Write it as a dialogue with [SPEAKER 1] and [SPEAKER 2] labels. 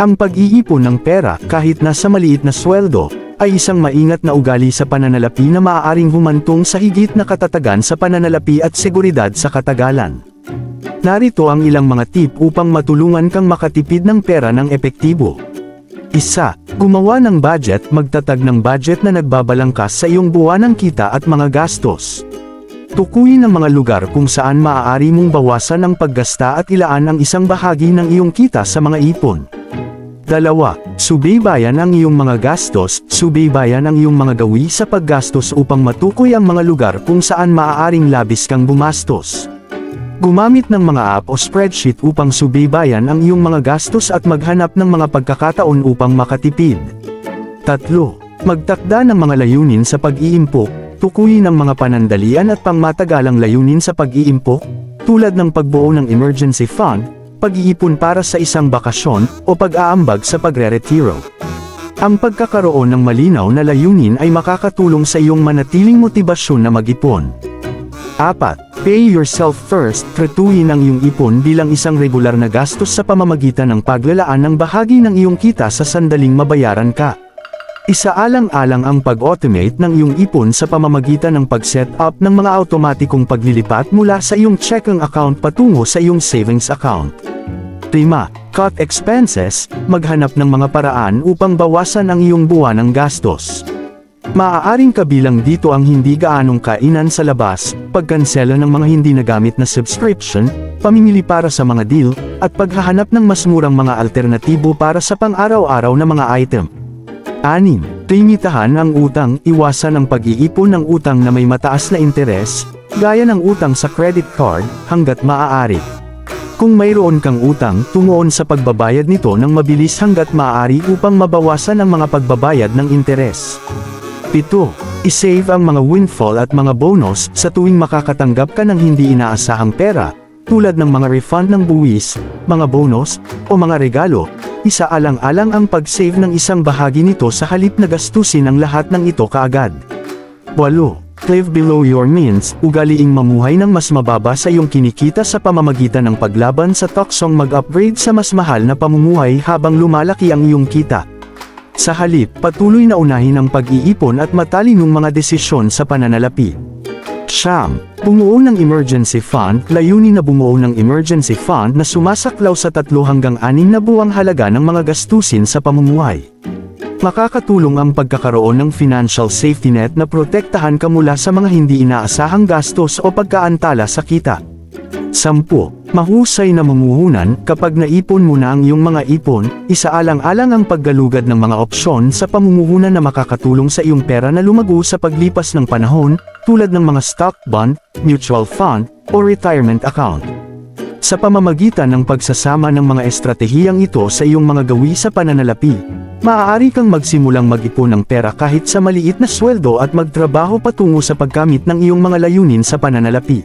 [SPEAKER 1] Ang pag-iipon ng pera kahit nasa maliit na sweldo, ay isang maingat na ugali sa pananalapi na maaaring humantong sa higit na katatagan sa pananalapi at seguridad sa katagalan. Narito ang ilang mga tip upang matulungan kang makatipid ng pera ng epektibo. 1. Gumawa ng budget. Magtatag ng budget na nagbabalangkas sa iyong buwanang kita at mga gastos. Tukuyin ang mga lugar kung saan maaari mong bawasan ang paggasta at ilaan ang isang bahagi ng iyong kita sa mga ipon. 2. Subaybayan ang iyong mga gastos. Subaybayan ang iyong mga gawi sa paggastos upang matukoy ang mga lugar kung saan maaaring labis kang gumastos. Gumamit ng mga app o spreadsheet upang subaybayan ang iyong mga gastos at maghanap ng mga pagkakataon upang makatipid. 3. Magtakda ng mga layunin sa pag-iimpok. Tukuyin ang mga panandalian at pangmatagalang layunin sa pag-iimpok, tulad ng pagbuo ng emergency fund, pag-iipon para sa isang bakasyon, o pag-aambag sa pagre-retiro. Ang pagkakaroon ng malinaw na layunin ay makakatulong sa iyong manatiling motibasyon na mag-ipon. 4. Pay yourself first. Tratuhin ang iyong ipon bilang isang regular na gastos sa pamamagitan ng paglalaan ng bahagi ng iyong kita sa sandaling mabayaran ka. Isaalang-alang ang pag-automate ng iyong ipon sa pamamagitan ng pag-set up ng mga automatikong paglilipat mula sa iyong checking account patungo sa iyong savings account. 5. Cut expenses. Maghanap ng mga paraan upang bawasan ang iyong buwanang gastos. Maaaring kabilang dito ang hindi gaanong kainan sa labas, pagkansela ng mga hindi nagamit na subscription, pamimili para sa mga deal, at paghahanap ng mas murang mga alternatibo para sa pang-araw-araw na mga item. 6. Limitahan ang utang. Iwasan ang pag-iipon ng utang na may mataas na interes, gaya ng utang sa credit card, hanggat maaari. Kung mayroon kang utang, tumuon sa pagbabayad nito ng mabilis hanggat maaari upang mabawasan ang mga pagbabayad ng interes. 7. I-save ang mga windfall at mga bonus sa tuwing makakatanggap ka ng hindi inaasahang pera, tulad ng mga refund ng buwis, mga bonus, o mga regalo. Isaalang-alang ang pag-save ng isang bahagi nito sa halip na gastusin ang lahat ng ito kaagad. 8. Live below your means. Ugaliing mamuhay ng mas mababa sa iyong kinikita sa pamamagitan ng paglaban sa tuksong mag-upgrade sa mas mahal na pamumuhay habang lumalaki ang iyong kita. Sa halip, patuloy na unahin ang pag-iipon at matalinong mga desisyon sa pananalapi. 9. Bumuo ng emergency fund. Layunin na bumuo ng emergency fund na sumasaklaw sa 3 hanggang 6 na buwang halaga ng mga gastusin sa pamumuhay. Makakatulong ang pagkakaroon ng financial safety net na protektahan ka mula sa mga hindi inaasahang gastos o pagkaantala sa kita. 10. Mahusay na mamumuhunan. Kapag naipon mo na ang iyong mga ipon, isaalang-alang ang paggalugad ng mga opsyon sa pamumuhunan na makakatulong sa iyong pera na lumago sa paglipas ng panahon, tulad ng mga stock, bond, mutual fund, o retirement account. Sa pamamagitan ng pagsasama ng mga estratehiyang ito sa iyong mga gawi sa pananalapi, maaari kang magsimulang mag-ipon ng pera kahit sa maliit na sweldo at magtrabaho patungo sa pagkamit ng iyong mga layunin sa pananalapi.